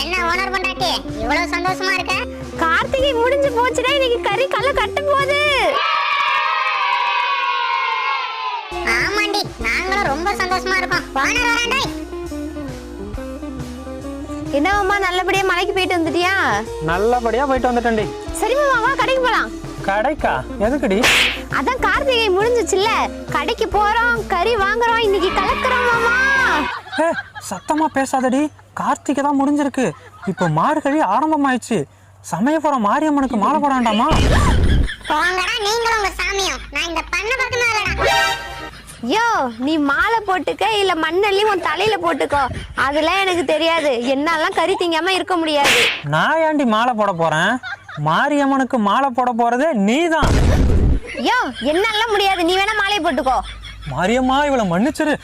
என்ன ஓனர் பொண்டாட்டி இவ்வளவு சந்தோஷமா இருக்க? கார்த்திகை முடிஞ்சு போச்சுடா, இன்னைக்கு கறி கல்ல கட்ட போகுது. ஆமாண்டி, நாங்களும் ரொம்ப சந்தோஷமா இருக்கோம். ஓனர் வராண்டே. என்ன மாமா, நல்லபடியா மலைக்கு போயிட்டு வந்துட்டியா? நல்லபடியா போயிட்டு வந்துட்டேன்டி. சரி மாமா, வா கடைக்கு போலாம். கடைக்கா? எதுக்குடி? அதான் கார்த்திகை முடிஞ்சுச்சுல்ல, கடைக்கு போறோம், கறி வாங்குறோம், இன்னைக்கு கலக்குறோம் மாமா. சத்தமா பேசாதடி, கார்த்திகை தான் முடிஞ்சிருக்கு. இப்போ மார்கழி ஆரம்பமாயிடுச்சு. சமயபுரம் மாரியம்மனுக்கு மாலை போட வேண்டாமா? போங்கடா நீங்களும் உங்க சாமியும். நான் இந்த பண்ண பக்கமே வரடா. யோ, நீ மாலை போட்டுக்க இல்ல மண்ணள்ளி உன் தலையில போட்டுக்கோ, அதெல்லாம் எனக்கு தெரியாது. என்னாலாம் கறி திங்காம இருக்க முடியாது. நான் ஏண்டி மாலை போட போறேன்? மாரியம்மனுக்கு மாலை போட போறதே நீதான். யோ, என்னாலாம் முடியாது, நீ வேணா மாலையை போட்டுக்கோ. மாரியம்மா, இவளை மன்னிச்சிரு.